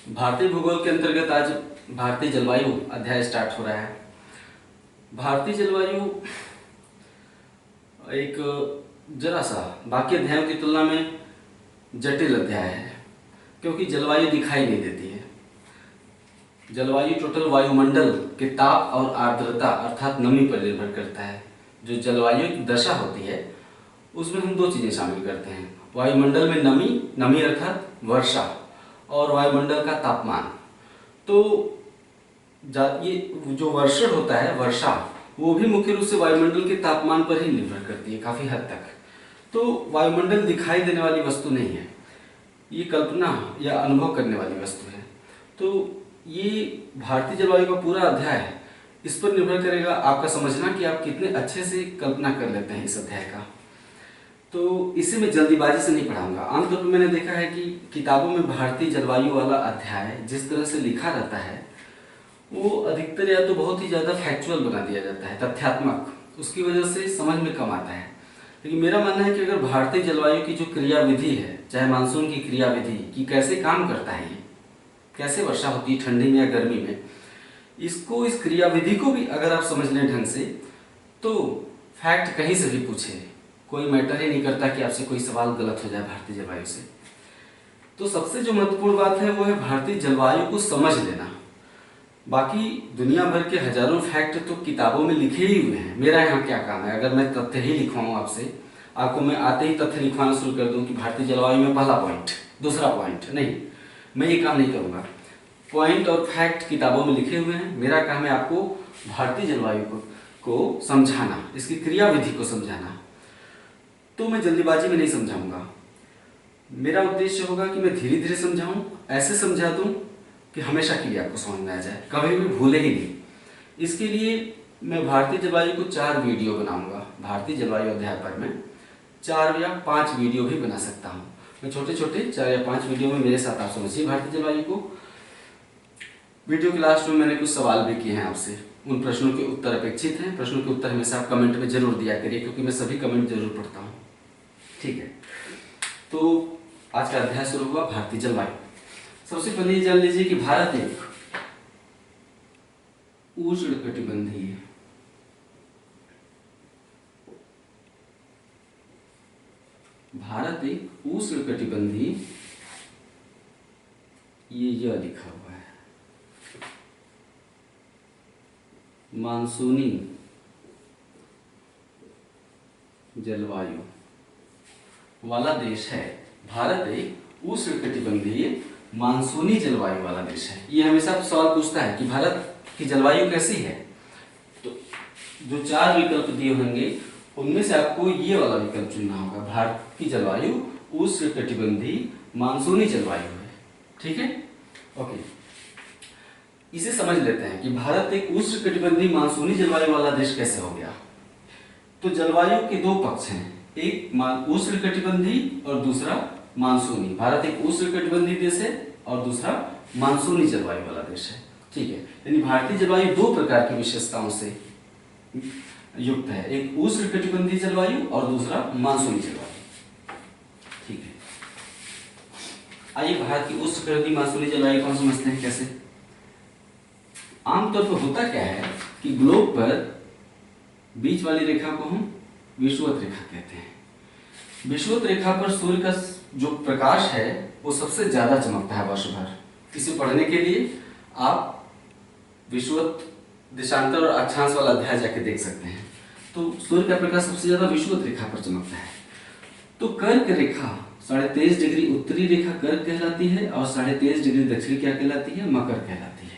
भारतीय भूगोल के अंतर्गत आज भारतीय जलवायु अध्याय स्टार्ट हो रहा है। भारतीय जलवायु एक जरा सा बाकी अध्यायों की तुलना में जटिल अध्याय है, क्योंकि जलवायु दिखाई नहीं देती है। जलवायु टोटल वायुमंडल के ताप और आर्द्रता अर्थात नमी पर निर्भर करता है। जो जलवायु की दशा होती है उसमें हम दो चीज़ें शामिल करते हैं, वायुमंडल में नमी अर्थात वर्षा और वायुमंडल का तापमान। तो ये जो वर्षण होता है, वर्षा, वो भी मुख्य रूप से वायुमंडल के तापमान पर ही निर्भर करती है काफ़ी हद तक। तो वायुमंडल दिखाई देने वाली वस्तु नहीं है, ये कल्पना या अनुभव करने वाली वस्तु है। तो ये भारतीय जलवायु का पूरा अध्याय इस पर निर्भर करेगा आपका समझना कि आप कितने अच्छे से कल्पना कर लेते हैं इस अध्याय का। तो इसे मैं जल्दीबाजी से नहीं पढ़ाऊंगा। आमतौर पर मैंने देखा है कि किताबों में भारतीय जलवायु वाला अध्याय जिस तरह से लिखा रहता है वो अधिकतर या तो बहुत ही ज़्यादा फैक्चुअल बना दिया जाता है, तथ्यात्मक, उसकी वजह से समझ में कम आता है। लेकिन मेरा मानना है कि अगर भारतीय जलवायु की जो क्रियाविधि है, चाहे मानसून की क्रियाविधि कि कैसे काम करता है, ये कैसे वर्षा होती है ठंडी में या गर्मी में, इसको, इस क्रियाविधि को भी अगर आप समझ लें ढंग से, तो फैक्ट कहीं से भी पूछे कोई मैटर ही नहीं करता कि आपसे कोई सवाल गलत हो जाए भारतीय जलवायु से। तो सबसे जो महत्वपूर्ण बात है वो है भारतीय जलवायु को समझ लेना। बाकी दुनिया भर के हजारों फैक्ट तो किताबों में लिखे ही हुए हैं। मेरा यहाँ क्या काम है, अगर मैं तथ्य ही लिखवाऊँ आपको मैं आते ही तथ्य लिखवाना शुरू कर दूँ कि भारतीय जलवायु में पहला पॉइंट, दूसरा पॉइंट, नहीं, मैं ये काम नहीं करूँगा। पॉइंट और फैक्ट किताबों में लिखे हुए हैं। मेरा काम है आपको भारतीय जलवायु को समझाना, इसकी क्रियाविधि को समझाना। तो मैं जल्दीबाजी में नहीं समझाऊंगा। मेरा उद्देश्य होगा कि मैं धीरे धीरे समझाऊं, ऐसे समझा दूं कि हमेशा के लिए आपको समझ में आ जाए, कभी भी भूले ही नहीं। इसके लिए मैं भारतीय जलवायु को 4 वीडियो बनाऊंगा। भारतीय जलवायु अध्याय पर मैं 4 या 5 वीडियो भी बना सकता हूँ। मैं छोटे छोटे 4 या 5 वीडियो में मेरे साथ आप समझिए भारतीय जलवायु को। वीडियो के लास्ट में मैंने कुछ सवाल भी किए हैं आपसे, उन प्रश्नों के उत्तर अपेक्षित हैं। प्रश्नों के उत्तर हमेशा आप कमेंट में जरूर दिया करिए, क्योंकि मैं सभी कमेंट जरूर पढ़ता हूँ। ठीक है, तो आज का अध्याय शुरू हुआ भारतीय जलवायु। सबसे पहले ये जान लीजिए कि भारत एक उष्णकटिबंधीय ये लिखा हुआ है मानसूनी जलवायु वाला देश है। भारत एक उष्णकटिबंधीय मानसूनी जलवायु वाला देश है। ये हमेशा सवाल पूछता है कि भारत की जलवायु कैसी है। तो जो 4 विकल्प दिए होंगे उनमें से आपको ये वाला विकल्प चुनना होगा। भारत की जलवायु उष्णकटिबंधीय मानसूनी जलवायु है। ठीक है, ओके। इसे समझ लेते हैं कि भारत एक उष्णकटिबंधीय मानसूनी जलवायु वाला देश कैसे हो गया। तो जलवायु के 2 पक्ष हैं, एक उष्णकटिबंधीय और दूसरा मानसूनी। भारत एक उष्णकटिबंधीय देश है और दूसरा मानसूनी जलवायु वाला देश है। ठीक है, यानी भारतीय जलवायु 2 प्रकार की विशेषताओं से युक्त है, एक उष्णकटिबंधीय जलवायु और दूसरा मानसूनी जलवायु। ठीक है, आइए भारत की उष्णकटिबंधीय मानसूनी जलवायु को हम समझते हैं कैसे। आमतौर पर होता क्या है कि ग्लोब पर बीच वाली रेखा को हम विषुवत रेखा कहते हैं। विषुवत रेखा पर सूर्य का जो प्रकाश है वो सबसे ज्यादा चमकता है वर्ष भर। इसे पढ़ने के लिए आप विषुवत देशांतर और अक्षांश वाला अध्याय जाके देख सकते हैं। तो सूर्य का प्रकाश सबसे ज्यादा विषुवत रेखा पर चमकता है। तो कर्क रेखा 23.5 डिग्री उत्तरी रेखा कर्क कहलाती है और 23.5 डिग्री दक्षिणी क्या कहलाती है, मकर कहलाती है।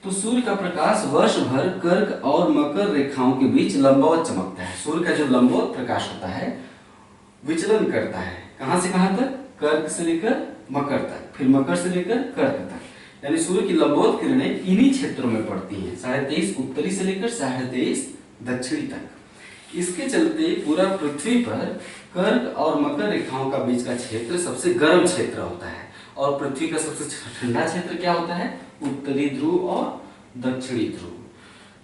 तो सूर्य का प्रकाश वर्ष भर कर्क और मकर रेखाओं के बीच लंबवत चमकता है। सूर्य का जो लंबवत प्रकाश होता है विचलन करता है, कहां से कहां तक, कर्क से लेकर मकर तक, फिर मकर से लेकर कर्क तक। यानी सूर्य की लंबवत किरणें इन्हीं क्षेत्रों में पड़ती हैं, 23.5 उत्तरी से लेकर 23.5 दक्षिणी तक। इसके चलते पूरा पृथ्वी पर कर्क और मकर रेखाओं का बीच का क्षेत्र सबसे गर्म क्षेत्र होता है और पृथ्वी का सबसे ठंडा क्षेत्र क्या होता है, उत्तरी ध्रुव और दक्षिणी ध्रुव।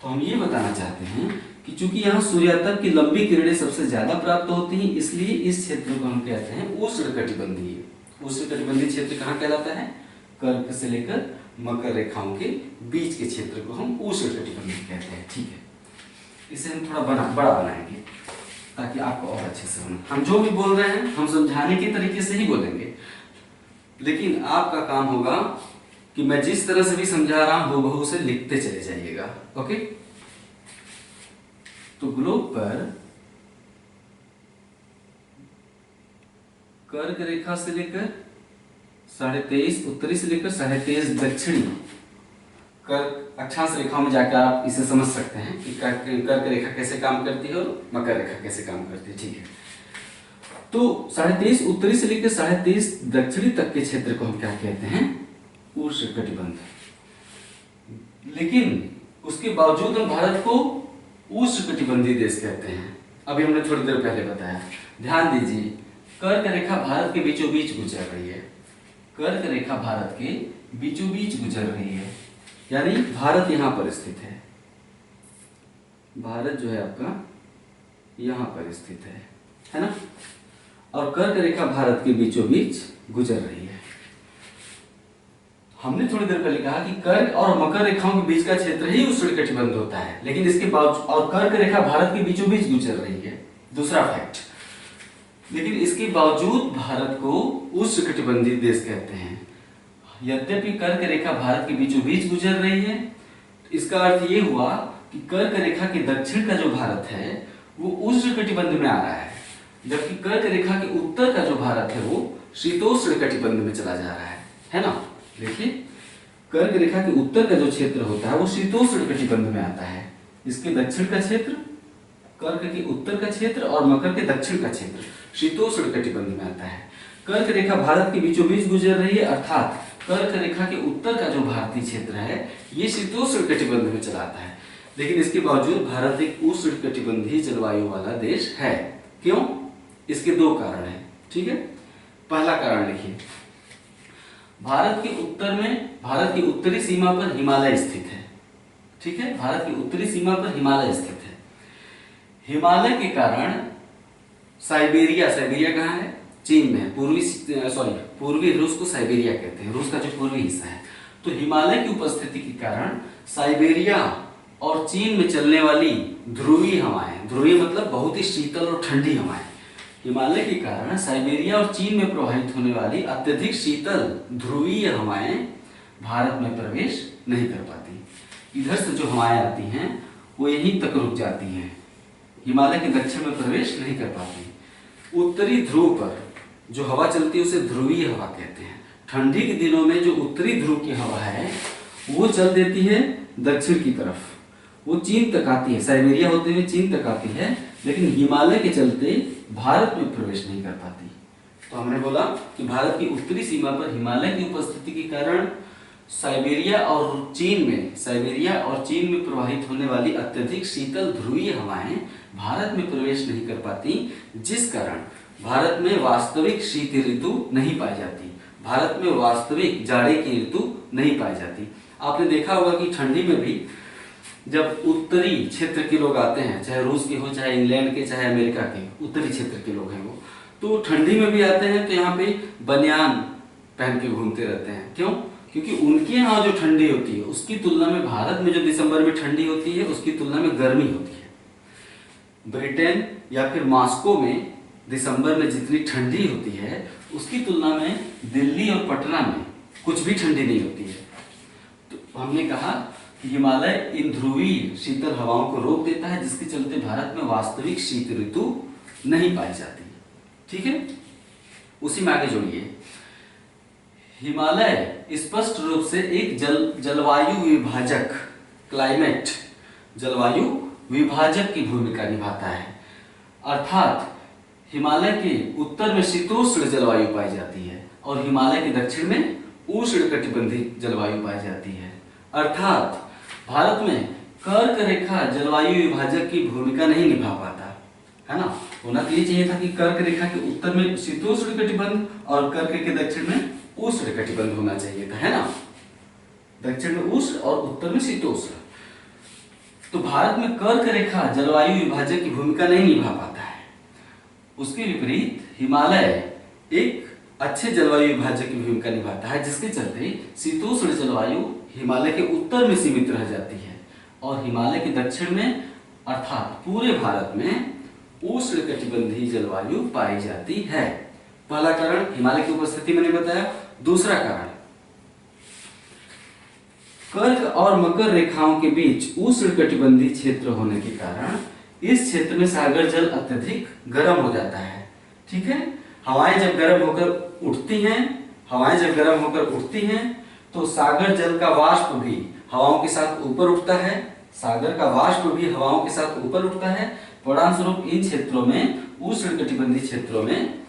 तो हम ये बताना चाहते हैं कि चूंकि यहाँ सूर्यातक की लंबी किरणें सबसे ज्यादा प्राप्त होती हैं, इसलिए इस क्षेत्र को हम कहते हैं उष्णकटिबंधीय। उष्णकटिबंधीय क्षेत्र कहाँ कहलाता है, कर्क से लेकर मकर रेखाओं के बीच के क्षेत्र को हम उष्णकटिबंधीय कहते हैं। ठीक है, इसे हम थोड़ा बड़ा बनाएंगे ताकि आपको और अच्छे से समझ। हम जो भी बोल रहे हैं हम समझाने के तरीके से ही बोलेंगे, लेकिन आपका काम होगा कि मैं जिस तरह से भी समझा रहा हूं हूबहू उसे लिखते चले जाइएगा। ओके, तो ग्लोब पर कर्क रेखा से लेकर 23.5 उत्तरी से लेकर 23.5 दक्षिणी कर्क अक्षांश रेखाओं में जाकर आप इसे समझ सकते हैं कि कर्क रेखा कैसे काम करती है और मकर रेखा कैसे काम करती है। ठीक है, तो 23.5 उत्तरी से लेकर 23.5 दक्षिणी तक के क्षेत्र को हम क्या कहते हैं? उष्णकटिबंध। लेकिन उसके बावजूद हम भारत को उष्णकटिबंधीय देश कहते हैं। अभी हमने थोड़ी देर पहले बताया, ध्यान दीजिए, कर्क रेखा भारत के बीचों बीच गुजर रही है। कर्क रेखा भारत के बीचों बीच गुजर रही है, यानी भारत यहां पर स्थित है। भारत जो है आपका यहां पर स्थित है ना? और कर्क रेखा भारत के बीचों बीच गुजर रही है। हमने थोड़ी देर पहले कहा कि कर्क और मकर रेखाओं के बीच का क्षेत्र ही उष्णकटिबंध होता है, लेकिन इसके बावजूद और कर्क रेखा भारत के बीचों बीच गुजर रही है, दूसरा फैक्ट। लेकिन इसके बावजूद भारत को उष्णकटिबंधीय देश कहते हैं। यद्यपि कर्क रेखा भारत के बीचों बीच गुजर रही है, इसका अर्थ ये हुआ कि कर्क रेखा के दक्षिण का जो भारत है वो उष्णकटिबंध में आ रहा है, जबकि कर्क रेखा के उत्तर का जो भारत है वो शीतोष्ण कटिबंध में चला जा रहा है ना? देखिए, कर्क रेखा के उत्तर का जो क्षेत्र होता है वो शीतोष्ण कटिबंध में आता है। इसके दक्षिण का क्षेत्र, कर्क के उत्तर का क्षेत्र और मकर के दक्षिण का क्षेत्र शीतोष्ण कटिबंध में आता है। कर्क रेखा भारत के बीचों बीच गुजर रही है, अर्थात कर्क रेखा के उत्तर का जो भारतीय क्षेत्र है ये शीतोष्ण कटिबंध में चला आता है। लेकिन इसके बावजूद भारत एक उष्णकटिबंधीय जलवायु वाला देश है। क्यों? इसके दो कारण हैं। ठीक है, पहला कारण लिखिए, भारत के उत्तर में, भारत की उत्तरी सीमा पर हिमालय स्थित है। ठीक है, भारत की उत्तरी सीमा पर हिमालय स्थित है। हिमालय के कारण साइबेरिया, साइबेरिया कहाँ है? चीन में है। पूर्वी रूस को साइबेरिया कहते हैं, रूस का जो पूर्वी हिस्सा है। तो हिमालय की उपस्थिति के कारण साइबेरिया और चीन में चलने वाली ध्रुवीय हवाएं, ध्रुवीय मतलब बहुत ही शीतल और ठंडी हवाएं, हिमालय के कारण साइबेरिया और चीन में प्रवाहित होने वाली अत्यधिक शीतल ध्रुवीय हवाएं भारत में प्रवेश नहीं कर पाती। इधर से जो हवाएं आती हैं वो यहीं तक रुक जाती हैं, हिमालय के दक्षिण में प्रवेश नहीं कर पाती। उत्तरी ध्रुव पर जो हवा चलती है उसे ध्रुवीय हवा कहते हैं। ठंडी के दिनों में जो उत्तरी ध्रुव की हवा है वो चल देती है दक्षिण की तरफ, वो चीन तक आती है, साइबेरिया होते हुए चीन तक आती है, लेकिन हिमालय के चलते भारत में प्रवेश नहीं कर पाती। तो हमने बोला कि भारत की उत्तरी सीमा पर हिमालय की उपस्थिति के कारण साइबेरिया और चीन में प्रवाहित होने वाली अत्यधिक शीतल ध्रुवीय हवाएं भारत में प्रवेश नहीं कर पाती, जिस कारण भारत में वास्तविक शीत ऋतु नहीं पाई जाती, भारत में वास्तविक जाड़े की ऋतु नहीं पाई जाती। आपने देखा होगा कि ठंडी में भी जब उत्तरी क्षेत्र के लोग आते हैं, चाहे रूस के हो, चाहे इंग्लैंड के, चाहे अमेरिका के, उत्तरी क्षेत्र के लोग हैं वो, तो ठंडी में भी आते हैं तो यहाँ पे बनियान पहन के घूमते रहते हैं। क्यों? क्योंकि उनके यहाँ जो ठंडी होती है उसकी तुलना में भारत में जो दिसंबर में ठंडी होती है उसकी तुलना में गर्मी होती है। ब्रिटेन या फिर मॉस्को में दिसंबर में जितनी ठंडी होती है उसकी तुलना में दिल्ली और पटना में कुछ भी ठंडी नहीं होती है। तो हमने कहा कि हिमालय इन ध्रुवीय शीतल हवाओं को रोक देता है, जिसके चलते भारत में वास्तविक शीत ऋतु नहीं पाई जाती। ठीक है, उसी में आगे जोड़िए, हिमालय स्पष्ट रूप से एक जलवायु विभाजक, क्लाइमेट जलवायु विभाजक की भूमिका निभाता है। अर्थात हिमालय के उत्तर में शीतोष्ण जलवायु पाई जाती है और हिमालय के दक्षिण में उष्णकटिबंधीय जलवायु पाई जाती है। अर्थात भारत में कर्क रेखा जलवायु विभाजक की भूमिका नहीं निभा पाता, है ना? होना तो ये चाहिए था कि कर्क रेखा के उत्तर में शीतोष्ण कटिबंध और कर्क के दक्षिण में उष्ण कटिबंध होना चाहिए था, है ना? दक्षिण में उष्ण और उत्तर में शीतोष्ण। तो भारत में कर्क रेखा जलवायु विभाजक की भूमिका नहीं निभा पाता है। उसके विपरीत हिमालय एक अच्छे जलवायु विभाजक की भूमिका निभाता है, जिसके चलते शीतोष्ण जलवायु हिमालय के उत्तर में सीमित रह जाती है और हिमालय के दक्षिण में अर्थात पूरे भारत में उष्णकटिबंधीय जलवायु पाई जाती है। पहला कारण हिमालय की उपस्थिति मैंने बताया। दूसरा कारण कर्क और मकर रेखाओं के बीच उष्णकटिबंधीय क्षेत्र होने के कारण इस क्षेत्र में सागर जल अत्यधिक गर्म हो जाता है। ठीक है, हवाएं जब गर्म होकर उठती हैं तो सागर जल का वाष्प भी हवाओं के साथ ऊपर उठता है। सागर का वाष्प भी हवाओं के साथ ऊपर उठता है। परिणामस्वरूप इन क्षेत्रों में उष्णकटिबंधीय क्षेत्रों में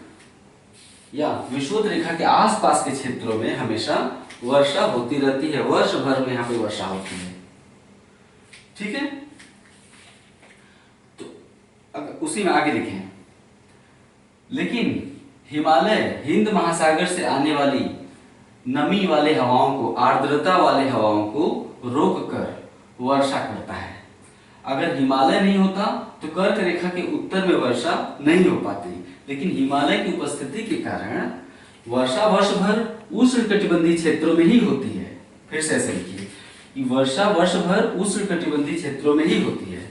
या विषुवत रेखा के आसपास के क्षेत्रों में हमेशा वर्षा होती रहती है। वर्ष भर में यहाँ पे वर्षा होती है। ठीक है, तो उसी में आगे लिखें, लेकिन हिमालय हिंद महासागर से आने वाली नमी वाले हवाओं को, आर्द्रता वाले हवाओं को रोककर वर्षा करता है। अगर हिमालय नहीं होता तो कर्क रेखा के उत्तर में वर्षा नहीं हो पाती, लेकिन हिमालय की उपस्थिति के कारण वर्षा वर्ष भर उष्णकटिबंधीय क्षेत्रों में ही होती है। फिर से ऐसे लिखिए कि वर्षा वर्ष भर उष्णकटिबंधीय क्षेत्रों में ही होती है,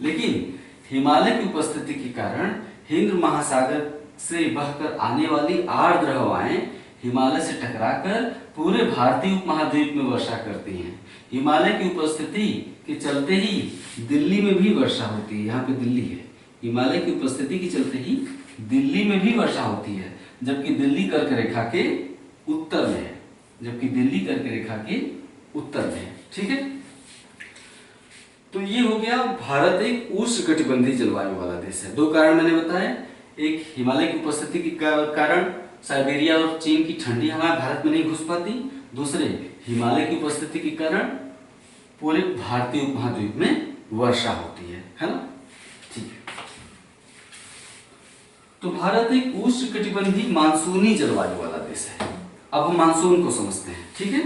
लेकिन हिमालय की उपस्थिति के कारण हिंद महासागर से बहकर आने वाली आर्द्र हवाएं हिमालय से टकराकर पूरे भारतीय उपमहाद्वीप में वर्षा करती हैं। हिमालय की उपस्थिति के चलते ही दिल्ली में भी वर्षा होती है। यहाँ पे दिल्ली है। हिमालय की उपस्थिति के चलते ही दिल्ली में भी वर्षा होती है, जबकि दिल्ली कर्क रेखा के उत्तर में है। ठीक है, तो ये हो गया, भारत एक उष्णकटिबंधीय जलवायु वाला देश है। दो कारण मैंने बताए, एक हिमालय की उपस्थिति के कारण साइबेरिया और चीन की ठंडी हवाएं भारत में नहीं घुस पाती, दूसरे हिमालय की उपस्थिति के कारण पूरे भारतीय उपमहाद्वीप में वर्षा होती है ना। ठीक है, तो भारत एक उष्णकटिबंधीय मानसूनी जलवायु वाला देश है। अब हम मानसून को समझते हैं। ठीक है,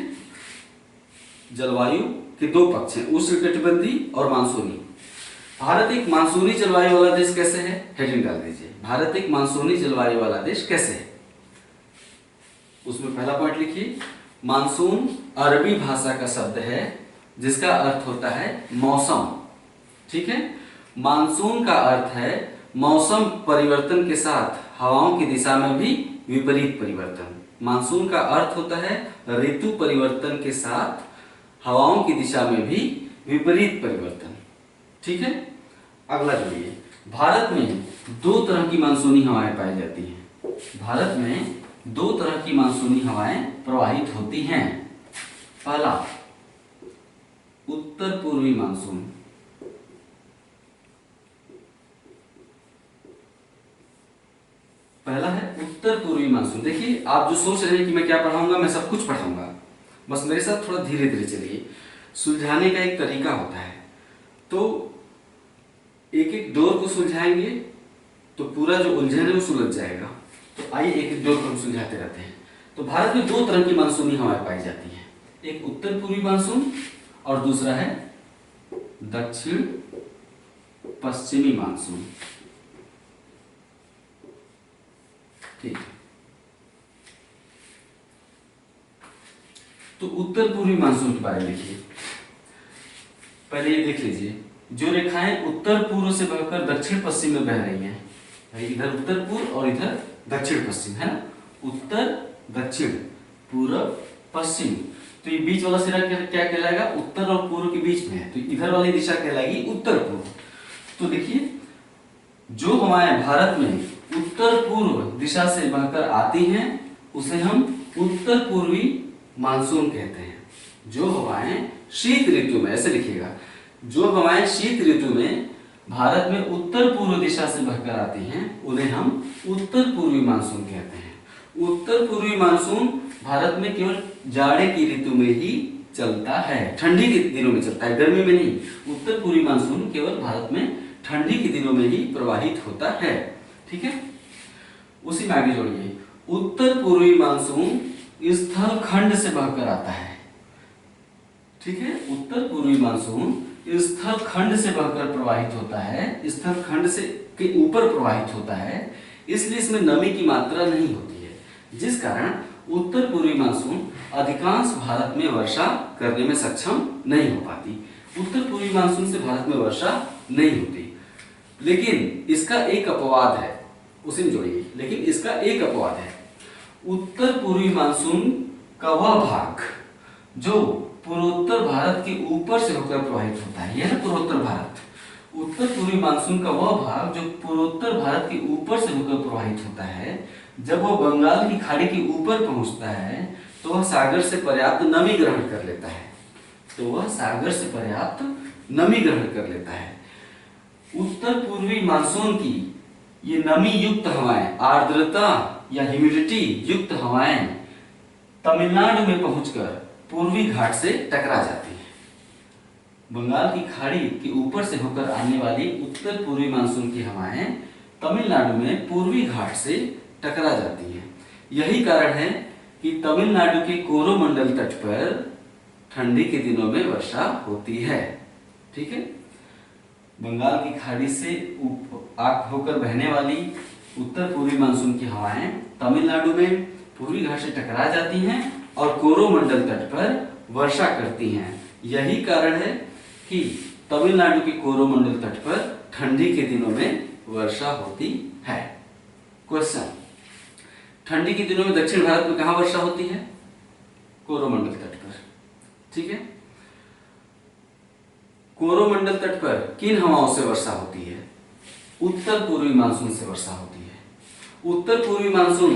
जलवायु के दो पक्ष हैं, उष्णकटिबंधीय और मानसूनी। भारत एक मानसूनी जलवायु वाला देश कैसे है? हेडिंग डाल दीजिए, भारत एक मानसूनी जलवायु वाला देश कैसे है। उसमें पहला पॉइंट लिखिए, मानसून अरबी भाषा का शब्द है जिसका अर्थ होता है मौसम। ठीक है, मानसून का अर्थ है मौसम परिवर्तन के साथ हवाओं की दिशा में भी विपरीत परिवर्तन। मानसून का अर्थ होता है ऋतु परिवर्तन के साथ हवाओं की दिशा में भी विपरीत परिवर्तन। ठीक है, अगला जोड़िए, भारत में दो तरह की मानसूनी हवाएं पाई जाती हैं। भारत में दो तरह की मानसूनी हवाएं प्रवाहित होती हैं। पहला उत्तर पूर्वी मानसून, पहला है उत्तर पूर्वी मानसून। देखिए, आप जो सोच रहे हैं कि मैं क्या पढ़ाऊंगा, मैं सब कुछ पढ़ाऊंगा, बस मेरे साथ थोड़ा धीरे धीरे चलिए। सुलझाने का एक तरीका होता है, तो एक एक डोर को सुलझाएंगे तो पूरा जो उलझन है वो सुलझ जाएगा। तो आइए एक एक डोर को हम सुलझाते रहते हैं। तो भारत में दो तरह की मानसूनी हवाएं पाई जाती हैं, एक उत्तर पूर्वी मानसून और दूसरा है दक्षिण पश्चिमी मानसून। ठीक है, तो उत्तर पूर्वी मानसून के बारे में लिखिए। पहले ये देख लीजिए, जो रेखाएं उत्तर पूर्व से बहकर दक्षिण पश्चिम में बह रही हैं, इधर उत्तर पूर्व और इधर दक्षिण पश्चिम है ना, उत्तर दक्षिण पूर्व पश्चिम। तो ये बीच वाला सिरा क्या कहलाएगा? उत्तर और पूर्व के बीच में है, तो इधर वाली दिशा कहलाएगी उत्तर पूर्व। तो देखिए, जो हवाएं भारत में उत्तर पूर्व दिशा से बहकर आती हैं उसे हम उत्तर पूर्वी मानसून कहते हैं। जो हवाएं शीत ऋतु में, ऐसे लिखिएगा, जो हवाएं शीत ऋतु में भारत में उत्तर पूर्व दिशा से बहकर आती हैं उन्हें हम उत्तर पूर्वी मानसून कहते हैं। उत्तर पूर्वी मानसून भारत में केवल जाड़े की ऋतु में ही चलता है, ठंडी के दिनों में चलता है, गर्मी में नहीं। उत्तर पूर्वी मानसून केवल भारत में ठंडी के दिनों में ही प्रवाहित होता है। ठीक है, उसी में आगे जोड़िए, उत्तर पूर्वी मानसून स्थल खंड से बहकर आता है। ठीक है, उत्तर पूर्वी मानसून स्थल खंड से बहकर प्रवाहित होता है, स्थल खंड से के ऊपर प्रवाहित होता है, इसलिए इसमें नमी की मात्रा नहीं होती है। जिस कारण उत्तर पूर्वी मानसून अधिकांश भारत में वर्षा करने में सक्षम नहीं हो पाती। उत्तर पूर्वी मानसून से भारत में वर्षा नहीं होती। लेकिन इसका एक अपवाद है, उसे में जोड़िए, लेकिन इसका एक अपवाद है। उत्तर पूर्वी मानसून का वह भाग जो पूर्वोत्तर भारत के ऊपर से होकर प्रवाहित होता है, यह पूर्वोत्तर भारत। उत्तर पूर्वी मानसून का वह भाग जो पूर्वोत्तर भारत के ऊपर से होकर प्रवाहित होता है, जब वह बंगाल की खाड़ी के ऊपर पहुंचता है तो वह सागर से पर्याप्त नमी ग्रहण कर लेता है। उत्तर पूर्वी मानसून की ये नमी युक्त हवाएं, आर्द्रता या ह्यूमिडिटी युक्त हवाएं तमिलनाडु में पहुंचकर पूर्वी घाट से टकरा जाती हैं। बंगाल की खाड़ी के ऊपर से होकर आने वाली उत्तर पूर्वी मानसून की हवाएं तमिलनाडु में पूर्वी घाट से टकरा जाती हैं। यही कारण है कि तमिलनाडु के कोरोमंडल तट पर ठंडी के दिनों में वर्षा होती है। ठीक है, बंगाल की खाड़ी से होकर बहने वाली उत्तर पूर्वी मानसून की हवाएं तमिलनाडु में पूर्वी घाट से टकरा जाती हैं और कोरोमंडल तट पर वर्षा करती हैं। यही कारण है कि तमिलनाडु के कोरोमंडल तट पर ठंडी के दिनों में वर्षा होती है। क्वेश्चन, ठंडी के दिनों में दक्षिण भारत में कहां वर्षा होती है? कोरोमंडल तट पर। ठीक है, कोरोमंडल तट पर किन हवाओं से वर्षा होती है? उत्तर पूर्वी मानसून से वर्षा होती है। उत्तर पूर्वी मानसून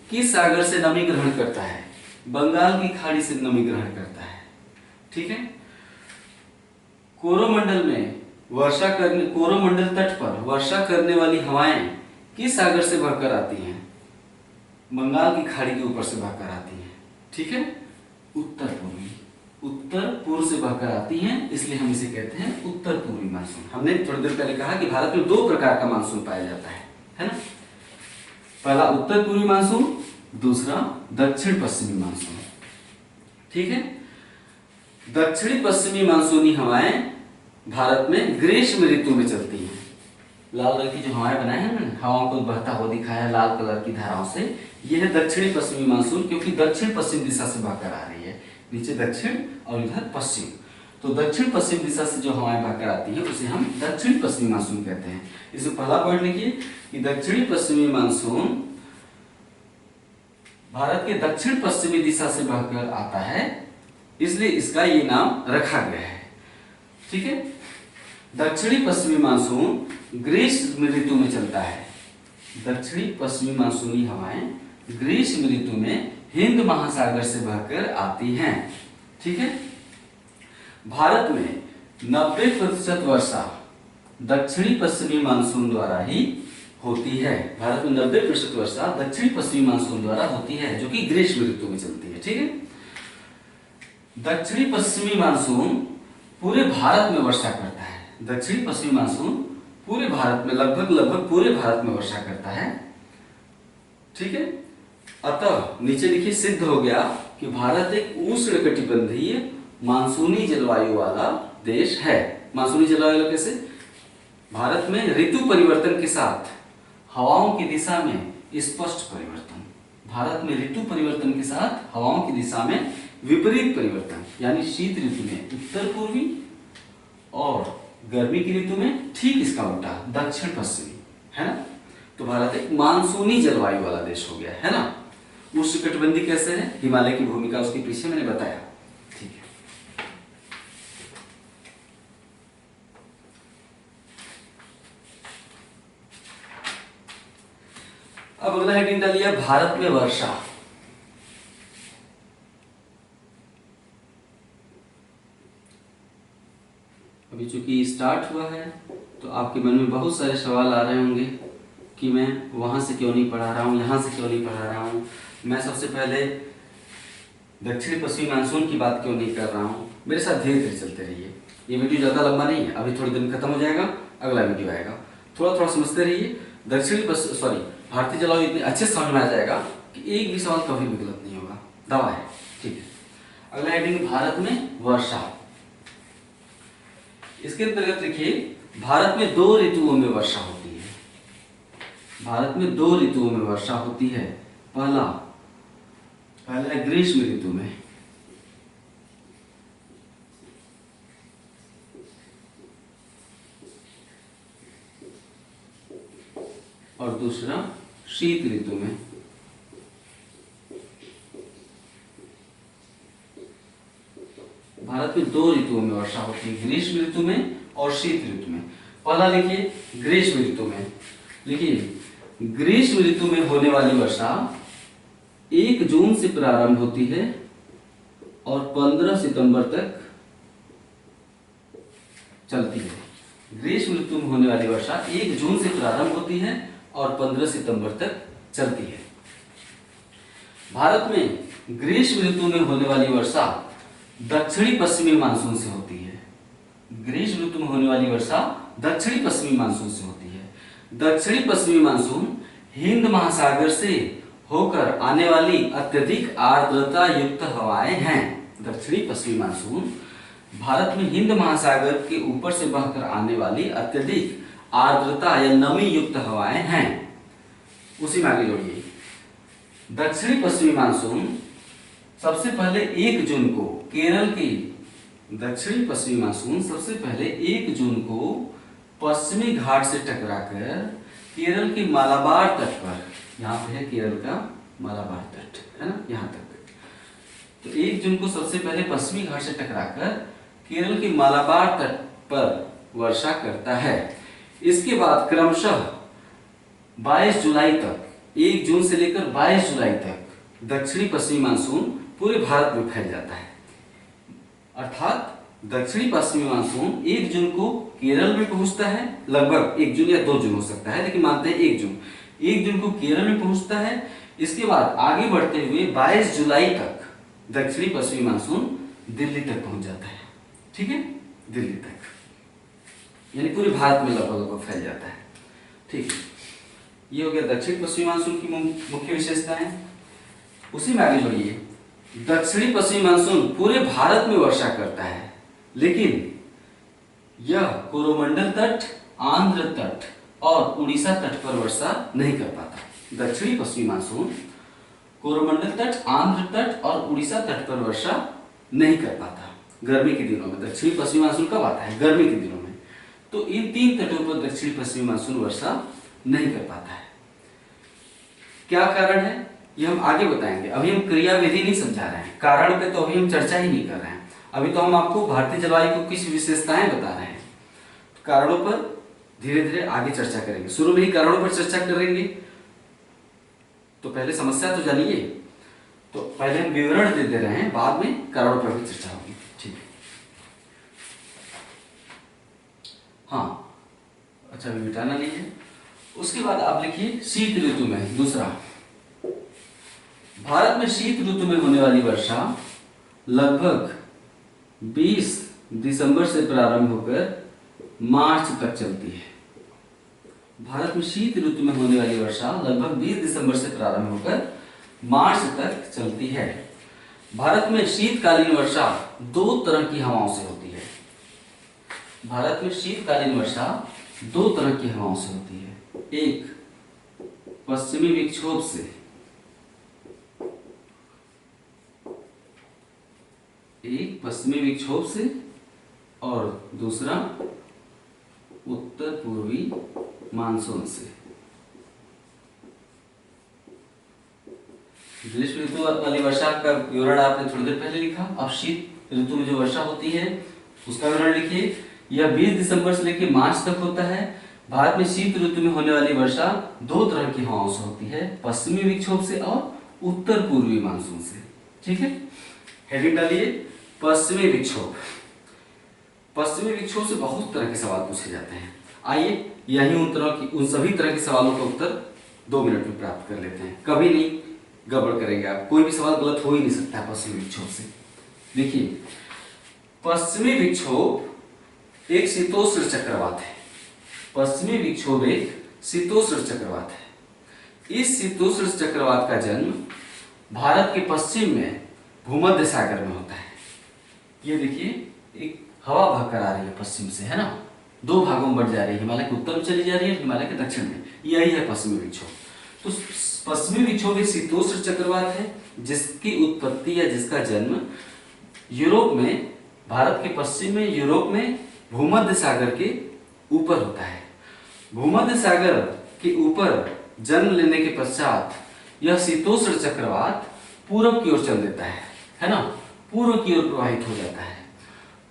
किस सागर से नमी ग्रहण करता है? बंगाल की खाड़ी से नमी ग्रहण करता है। ठीक है, कोरोमंडल तट पर वर्षा करने वाली हवाएं किस सागर से बहकर आती हैं? बंगाल की खाड़ी के ऊपर से बहकर आती हैं। ठीक है, उत्तर पूर्व से बहकर आती हैं, इसलिए हम इसे कहते हैं उत्तर पूर्वी मानसून। हमने थोड़ी देर पहले कहा कि भारत में दो प्रकार का मानसून पाया जाता है ना? पहला उत्तर पूर्वी मानसून, दूसरा दक्षिण पश्चिमी मानसून। ठीक है, दक्षिणी पश्चिमी मानसूनी हवाएं भारत में ग्रीष्म ऋतु में चलती हैं। लाल रंग की जो हवाएं बनाए हैं ना, हवाओं को बहता हुआ दिखाया लाल कलर की धाराओं से, यह है दक्षिणी पश्चिमी मानसून, क्योंकि दक्षिण पश्चिम दिशा से बहकर आ रही है। नीचे दक्षिण और इधर पश्चिम, तो दक्षिण पश्चिम दिशा से जो हवाएं बहकर आती है उसे हम दक्षिण पश्चिमी मानसून कहते हैं। इसमें पहला पॉइंट लिखिए कि दक्षिणी पश्चिमी मानसून भारत के दक्षिण पश्चिमी दिशा से बहकर आता है, इसलिए इसका ये नाम रखा गया है। ठीक है, दक्षिणी पश्चिमी मानसून ग्रीष्म ऋतु में चलता है। दक्षिणी पश्चिमी मानसूनी हवाएं ग्रीष्म ऋतु में हिंद महासागर से बहकर आती हैं। ठीक है, भारत में 90% वर्षा दक्षिणी पश्चिमी मानसून द्वारा ही होती है। भारत में 90% वर्षा दक्षिणी पश्चिमी मानसून द्वारा होती है, जो कि ग्रीष्म ऋतु में चलती है। ठीक है, दक्षिणी पश्चिमी मानसून पूरे भारत में वर्षा करता है। दक्षिणी पश्चिमी मानसून पूरे भारत में लगभग पूरे भारत में वर्षा करता है। ठीक है, अतः नीचे लिखिए, सिद्ध हो गया कि भारत एक उष्णकटिबंधीय मानसूनी जलवायु वाला देश है। मानसूनी जलवायु कैसे? भारत में ऋतु परिवर्तन के साथ हवाओं की दिशा में स्पष्ट परिवर्तन। भारत में ऋतु परिवर्तन के साथ हवाओं की दिशा में विपरीत परिवर्तन, यानी शीत ऋतु में उत्तर पूर्वी और गर्मी की ऋतु में ठीक इसका उल्टा दक्षिण पश्चिमी, है ना? तो भारत एक मानसूनी जलवायु वाला देश हो गया, है ना? उष्णकटिबंधीय कैसे है? हिमालय की भूमिका उसके पीछे मैंने बताया। ठीक है, अब अगला हेडिंग डालिए, भारत में वर्षा। अभी चूंकि स्टार्ट हुआ है तो आपके मन में बहुत सारे सवाल आ रहे होंगे कि मैं वहां से क्यों नहीं पढ़ा रहा हूँ, यहाँ से क्यों नहीं पढ़ा रहा हूँ, मैं सबसे पहले दक्षिणी पश्चिमी मानसून की बात क्यों नहीं कर रहा हूँ। मेरे साथ धीरे धीरे चलते रहिए, ये वीडियो ज़्यादा लंबा नहीं है, अभी थोड़ी देर में खत्म हो जाएगा, अगला वीडियो आएगा। थोड़ा थोड़ा समझते रहिए। भारतीय जलवायु इतने अच्छे समझ में आ जाएगा कि एक भी सवाल कभी भी गलत नहीं होगा, दवा है। ठीक है, अगला हेडिंग, भारत में वर्षा। इसके अंतर्गत लिखिए, भारत में 2 ऋतुओं में वर्षा होती है। भारत में 2 ऋतुओं में वर्षा होती है। पहला पहला है ग्रीष्म ऋतु में, और दूसरा शीत ऋतु में। भारत में 2 ऋतुओं में वर्षा होती है, ग्रीष्म ऋतु में और शीत ऋतु में। पहला लिखिए ग्रीष्म ऋतु में। लिखिए ग्रीष्म ऋतु में होने वाली वर्षा 1 जून से प्रारंभ होती है और 15 सितंबर तक चलती है। ग्रीष्म ऋतु में होने वाली वर्षा 1 जून से प्रारंभ होती है और 15 सितंबर तक चलती है। भारत में ग्रीष्म ऋतु में होने वाली वर्षा दक्षिणी पश्चिमी मानसून से होती है। ग्रीष्म ऋतु में होने वाली वर्षा दक्षिणी पश्चिमी मानसून से होती है। दक्षिणी पश्चिमी मानसून हिंद महासागर से होकर आने वाली अत्यधिक आर्द्रता युक्त हवाएं हैं। दक्षिणी पश्चिमी मानसून भारत में हिंद महासागर के ऊपर से बहकर आने वाली अत्यधिक आर्द्रता या नमी युक्त हवाएं हैं। उसी में आगे जोड़िए, दक्षिणी पश्चिमी मानसून सबसे पहले 1 जून को केरल की दक्षिणी पश्चिमी मानसून सबसे पहले 1 जून को पश्चिमी घाट से टकराकर केरल के मालाबार तट पर, यहाँ पे है केरल का मालाबार तट, है ना, यहाँ तक। तो 1 जून को सबसे पहले पश्चिमी घाट से टकराकर केरल के मालाबार तट पर वर्षा करता है। इसके बाद क्रमशः 22 जुलाई तक, 1 जून से लेकर 22 जुलाई तक दक्षिणी पश्चिमी मानसून पूरे भारत में फैल जाता है। अर्थात दक्षिणी पश्चिमी मानसून 1 जून को केरल में पहुंचता है, लगभग 1 जून या 2 जून हो सकता है, लेकिन मानते हैं 1 जून। 1 जून को केरल में पहुंचता है। इसके बाद आगे बढ़ते हुए 22 जुलाई तक दक्षिणी पश्चिमी मानसून दिल्ली तक पहुंच जाता है। ठीक है, दिल्ली तक, यानी पूरे भारत में लगभग फैल जाता है। ठीक है, ये हो गया दक्षिण पश्चिमी मानसून की मुख्य विशेषताएं। उसी में आगे जोड़िए, दक्षिणी पश्चिमी मानसून पूरे भारत में वर्षा करता है, लेकिन यह कोरोमंडल तट, आंध्र तट और उड़ीसा तट पर वर्षा नहीं कर पाता। दक्षिणी पश्चिमी मानसून कोरोमंडल तट, आंध्र तट और उड़ीसा तट पर वर्षा नहीं कर पाता गर्मी के दिनों में। दक्षिणी पश्चिमी मानसून कब आता है? गर्मी के दिनों में। तो इन 3 तटों पर दक्षिणी पश्चिमी मानसून वर्षा नहीं कर पाता है। क्या कारण है ये हम आगे बताएंगे, अभी हम क्रियाविधि नहीं समझा रहे हैं, कारण पे तो अभी हम चर्चा ही नहीं कर रहे हैं। अभी तो हम आपको भारतीय जलवायु की कुछ विशेषताएं बता रहे हैं। तो कारणों पर धीरे धीरे आगे चर्चा करेंगे। शुरू में ही कारणों पर चर्चा करेंगे, तो पहले समस्या तो जानिए। तो पहले हम विवरण दे रहे हैं, बाद में कारणों पर भी चर्चा होगी। ठीक है, हाँ, अच्छा अभी मिटाना नहीं है। उसके बाद आप लिखिए शीत ऋतु में। दूसरा, भारत में शीत ऋतु में होने वाली वर्षा लगभग 20 दिसंबर से प्रारंभ होकर मार्च तक चलती है। भारत में शीत ऋतु में होने वाली वर्षा लगभग 20 दिसंबर से प्रारंभ होकर मार्च तक चलती है। भारत में शीतकालीन वर्षा 2 तरह की हवाओं से होती है। भारत में शीतकालीन वर्षा 2 तरह की हवाओं से होती है। एक पश्चिमी विक्षोभ से, एक पश्चिमी विक्षोभ से और दूसरा उत्तर पूर्वी मानसून से। ग्रीष्म ऋतु वाली वर्षा का विवरण आपने थोड़ी देर पहले लिखा। अब शीत ऋतु में जो वर्षा होती है उसका विवरण लिखिए। यह 20 दिसंबर से लेकर मार्च तक होता है। भारत में शीत ऋतु में होने वाली वर्षा 2 तरह की हवाओं से होती है, पश्चिमी विक्षोभ से और उत्तर पूर्वी मानसून से। ठीक है, हेडिंग डालिए पश्चिमी विक्षोभ। पश्चिमी विक्षोभ से बहुत तरह के सवाल पूछे जाते हैं। आइए यही उन सभी तरह के सवालों का उत्तर 2 मिनट में प्राप्त कर लेते हैं। कभी नहीं गड़बड़ करेंगे आप, कोई भी सवाल गलत हो ही नहीं सकता है पश्चिमी विक्षोभ से। देखिए, पश्चिमी विक्षोभ एक शीतोष्ण चक्रवात है। पश्चिमी विक्षोभ एक शीतोष्ण चक्रवात है। इस शीतोष्ण चक्रवात का जन्म भारत के पश्चिम में भूमध्य सागर में होता है। ये देखिए, एक हवा बहकर आ रही है पश्चिम से, है ना, 2 भागों में बढ़ जा रही है। हिमालय के उत्तर में चली जा रही है, हिमालय के दक्षिण में। यही है पश्चिमी विक्षोभ। तो पश्चिमी विक्षोभ एक शीतोष्ण चक्रवात है जिसकी उत्पत्ति या जिसका जन्म यूरोप में, भारत के पश्चिम में, यूरोप में भूमध्य सागर के ऊपर होता है। भूमध्य सागर के ऊपर जन्म लेने के पश्चात यह शीतोष्ण चक्रवात पूरब की ओर चल देता है ना, पूर्व की ओर प्रवाहित हो जाता है।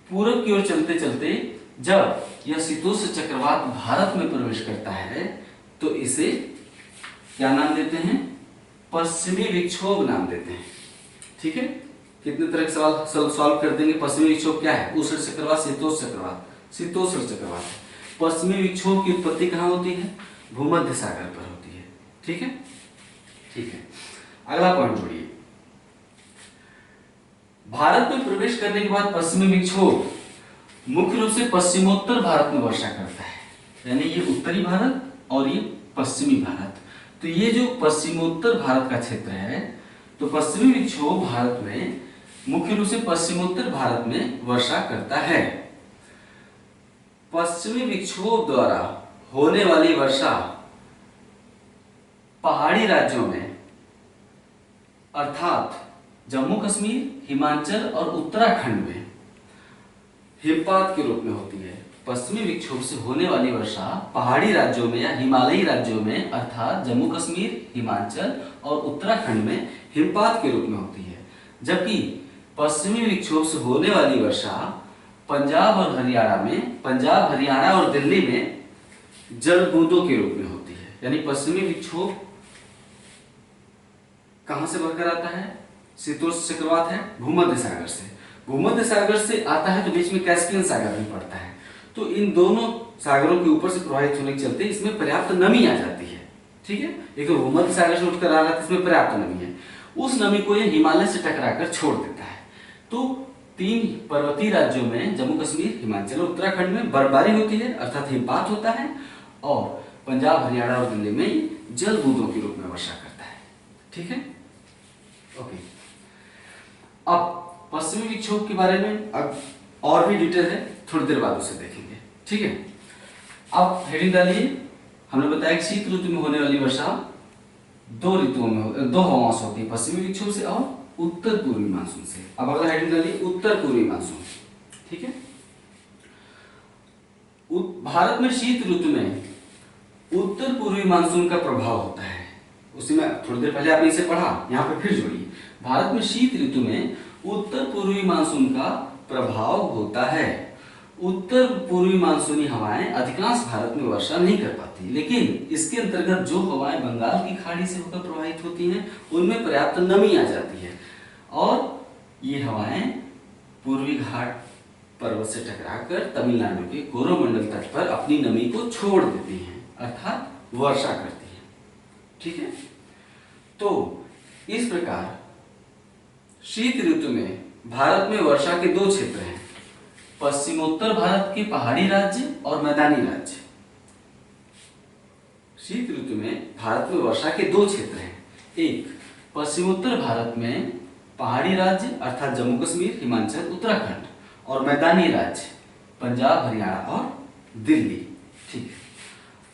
पूरब की ओर चलते चलते जब यह शीतोष्ण चक्रवात भारत में प्रवेश करता है तो इसे क्या नाम देते हैं? पश्चिमी विक्षोभ नाम देते हैं। ठीक है, कितने तरह के सवाल सॉल्व कर देंगे। पश्चिमी विक्षोभ क्या है? उष्ण चक्रवात, शीतोष्ण चक्रवात। शीतोष्ण चक्रवात है। पश्चिमी विक्षोभ की उत्पत्ति कहाँ होती है? भूमध्य सागर पर होती है। ठीक है, ठीक है। अगला पॉइंट जोड़िए। भारत में प्रवेश करने के बाद पश्चिमी विक्षोभ मुख्य रूप से पश्चिमोत्तर भारत में वर्षा करता है, यानी ये उत्तरी भारत और ये पश्चिमी भारत। तो ये जो पश्चिमोत्तर भारत का क्षेत्र है, तो पश्चिमी विक्षोभ भारत में मुख्य रूप से पश्चिमोत्तर भारत में वर्षा करता है। पश्चिमी विक्षोभ द्वारा होने वाली वर्षा पहाड़ी राज्यों में अर्थात जम्मू कश्मीर, हिमाचल और उत्तराखंड में हिमपात के रूप में होती है। पश्चिमी विक्षोभ से होने वाली वर्षा पहाड़ी राज्यों में या हिमालयी राज्यों में अर्थात जम्मू कश्मीर, हिमाचल और उत्तराखंड में हिमपात के रूप में होती है, जबकि पश्चिमी विक्षोभ से होने वाली वर्षा पंजाब और हरियाणा में, पंजाब, हरियाणा और दिल्ली में जल बूंदों के रूप में होती है। यानी पश्चिमी विक्षोभ कहां से बढ़कर आता है? शीतोष्ण चक्रवात है भूमध्य सागर से। भूमध्य सागर से आता है तो बीच में कैस्पियन सागर भी पड़ता है, तो इन दोनों सागरों के ऊपर से प्रवाहित होने के चलते इसमें पर्याप्त नमी आ जाती है। ठीक है, एक तो भूमध्य सागर से उठकर आ रहा है, इसमें पर्याप्त नमी है। उस नमी को ये हिमालय से टकराकर छोड़ देता है। तो 3 पर्वतीय राज्यों में जम्मू कश्मीर, हिमाचल और उत्तराखंड में बर्फबारी होती है अर्थात हिमपात होता है, और पंजाब, हरियाणा और दिल्ली में जल बूंदों के रूप में वर्षा करता है। ठीक है, ओके। अब पश्चिमी विक्षोभ के बारे में अब और भी डिटेल है, थोड़ी देर बाद उसे देखेंगे। ठीक है, अब हेडिंग डालिए। हमने बताया कि शीत ऋतु में होने वाली वर्षा 2 ऋतुओं में, 2 हवाओं से होती है, पश्चिमी विक्षोभ से और उत्तर पूर्वी मानसून से। अब अगला हेडिंग डालिए, उत्तर पूर्वी मानसून। ठीक है, भारत में शीत ऋतु में उत्तर पूर्वी मानसून का प्रभाव होता है। उसी में थोड़ी देर पहले आपने इसे पढ़ा, यहाँ पे फिर जोड़िए। भारत में शीत ऋतु में उत्तर पूर्वी मानसून का प्रभाव होता है। उत्तर पूर्वी मानसूनी हवाएं अधिकांश भारत में वर्षा नहीं कर पाती, लेकिन इसके अंतर्गत जो हवाएं बंगाल की खाड़ी से होकर प्रवाहित होती हैं उनमें पर्याप्त नमी आ जाती है, और ये हवाएं पूर्वी घाट पर्वत से टकराकर तमिलनाडु के कोरोमंडल तट पर अपनी नमी को छोड़ देती हैं अर्थात वर्षा करती हैं। ठीक है, तो इस प्रकार शीत ऋतु में भारत में वर्षा के 2 क्षेत्र हैं, पश्चिमोत्तर भारत के पहाड़ी राज्य और मैदानी राज्य। शीत ऋतु में भारत में वर्षा के 2 क्षेत्र हैं, एक पश्चिमोत्तर भारत में पहाड़ी राज्य अर्थात जम्मू कश्मीर, हिमाचल, उत्तराखंड, और मैदानी राज्य पंजाब, हरियाणा और दिल्ली। ठीक है,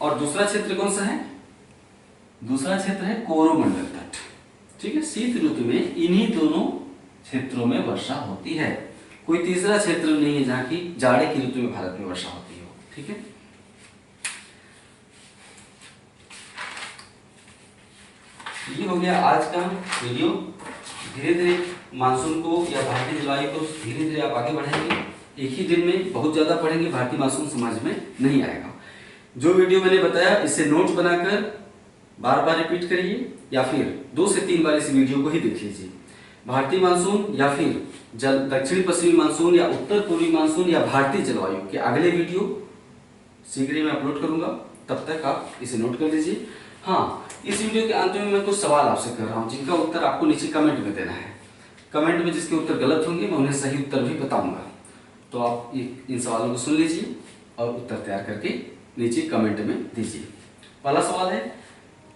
और दूसरा क्षेत्र कौन सा है? दूसरा क्षेत्र है कोरोमंडल तट। ठीक है, शीत ऋतु में इन्हीं दोनों क्षेत्रों में वर्षा होती है, कोई तीसरा क्षेत्र नहीं है जहां की जाड़े की ऋतु में भारत में वर्षा होती हो। ठीक है, ये हो गया आज का वीडियो। धीरे धीरे मानसून को या भारतीय जलवायु को धीरे धीरे आप आगे बढ़ाएंगे, एक ही दिन में बहुत ज्यादा पढ़ेंगे भारतीय मानसून समझ में नहीं आएगा। जो वीडियो मैंने बताया इससे नोट्स बनाकर बार बार रिपीट करिए, या फिर 2 से 3 बार इस वीडियो को ही देख लीजिए। भारतीय मानसून या फिर दक्षिणी पश्चिमी मानसून या उत्तर पूर्वी मानसून या भारतीय जलवायु के अगले वीडियो शीघ्र ही मैं अपलोड करूंगा, तब तक आप इसे नोट कर लीजिए। हाँ, इस वीडियो के अंत में मैं कुछ सवाल आपसे कर रहा हूँ जिनका उत्तर आपको नीचे कमेंट में देना है। कमेंट में जिसके उत्तर गलत होंगे मैं उन्हें सही उत्तर भी बताऊंगा, तो आप इन सवालों को सुन लीजिए और उत्तर तैयार करके नीचे कमेंट में दीजिए। पहला सवाल है,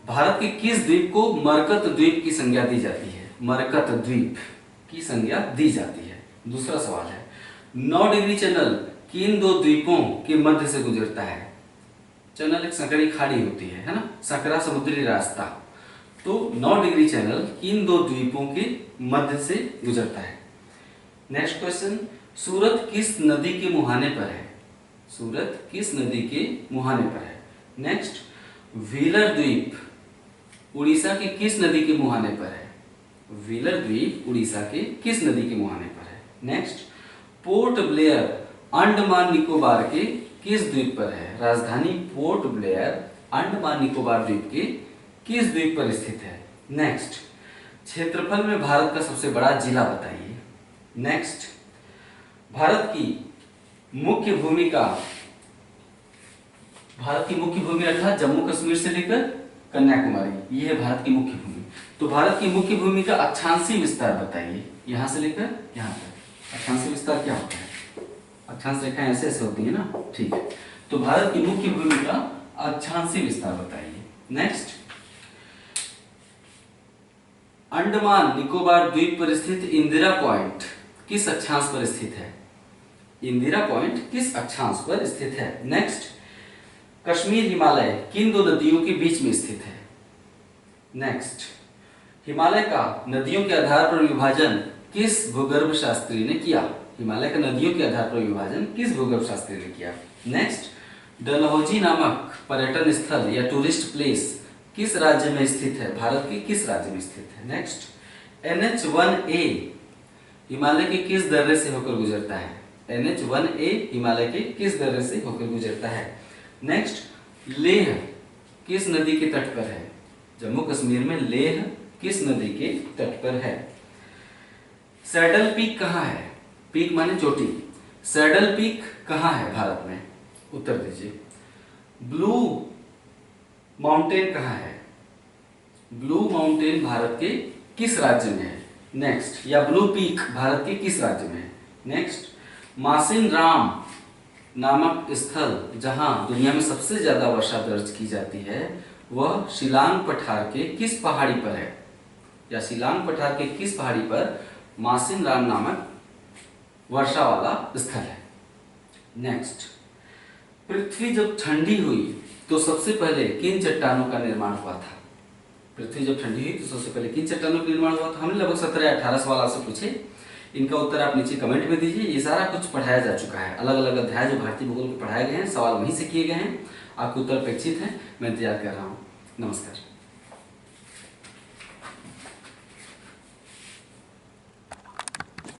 भारत के किस द्वीप को मरकत द्वीप की संज्ञा दी जाती है? मरकत द्वीप की संज्ञा दी जाती है। दूसरा सवाल है, 9 डिग्री चैनल किन 2 द्वीपों के मध्य से गुजरता है? चैनल एक संकरी खाड़ी होती है ना, संकरा समुद्री रास्ता। तो 9 डिग्री चैनल इन दो द्वीपों के मध्य से गुजरता है। नेक्स्ट क्वेश्चन, सूरत किस नदी के मुहाने पर है? सूरत किस नदी के मुहाने पर है? नेक्स्ट, व्हीलर द्वीप उड़ीसा के किस नदी के मुहाने पर है? व्हीलर द्वीप उड़ीसा के किस नदी के मुहाने पर है? Next, port Blair Andaman Nicobar के किस द्वीप पर है? राजधानी पोर्ट ब्लेयर अंडमान निकोबार द्वीप के किस द्वीप पर स्थित है? नेक्स्ट, क्षेत्रफल में भारत का सबसे बड़ा जिला बताइए। नेक्स्ट, भारत की मुख्य भूमि अर्थात जम्मू कश्मीर से लेकर कन्याकुमारी, ये है भारत की मुख्य भूमि। तो भारत की मुख्य भूमि का अक्षांशीय विस्तार बताइए, यहां से लेकर यहां तक। अक्षांशीय विस्तार क्या होता है? अक्षांश रेखाएं ऐसे ऐसे होती है ना, ठीक है। तो भारत की मुख्य भूमि का अक्षांशीय विस्तार बताइए। नेक्स्ट, अंडमान निकोबार द्वीप पर स्थित इंदिरा पॉइंट किस अक्षांश पर स्थित है? इंदिरा पॉइंट किस अक्षांश पर स्थित है? नेक्स्ट, कश्मीर हिमालय किन दो नदियों के बीच में स्थित है? नेक्स्ट, हिमालय का नदियों के आधार पर विभाजन किस भूगर्भ शास्त्री ने किया? हिमालय का नदियों के आधार पर विभाजन किस भूगर्भ शास्त्री ने किया? नेक्स्ट, डलहौजी नामक पर्यटन स्थल या टूरिस्ट प्लेस किस राज्य में स्थित है? भारत के किस राज्य में स्थित है? नेक्स्ट, NH1A हिमालय के किस दर्रे से होकर गुजरता है? NH1A हिमालय के किस दर्रे से होकर गुजरता है? नेक्स्ट, लेह किस नदी के तट पर है? जम्मू कश्मीर में लेह किस नदी के तट पर है? सैडल पीक कहाँ है? पीक माने चोटी। सैडल पीक कहाँ है भारत में? उत्तर दीजिए। ब्लू माउंटेन कहाँ है? ब्लू माउंटेन भारत के किस राज्य में है? नेक्स्ट, या ब्लू पीक भारत के किस राज्य में है? नेक्स्ट, मासिन राम नामक स्थल जहां दुनिया में सबसे ज्यादा वर्षा दर्ज की जाती है वह शिलांग पठार के किस पहाड़ी पर है? या शिलांग पठार के किस पहाड़ी पर मासिन राम नामक वर्षा वाला स्थल है? नेक्स्ट, पृथ्वी जब ठंडी हुई तो सबसे पहले किन चट्टानों का निर्माण हुआ था? पृथ्वी जब ठंडी हुई तो सबसे पहले किन चट्टानों का निर्माण हुआ था? हमने लगभग 17 या 18 सवाल आपसे पूछे, इनका उत्तर आप नीचे कमेंट में दीजिए। ये सारा कुछ पढ़ाया जा चुका है, अलग अलग अध्याय जो भारतीय भूगोल के पढ़ाए गए हैं, सवाल वहीं से किए गए हैं। आपके उत्तर अपेक्षित है, मैं इंतजार कर रहा हूँ। नमस्कार।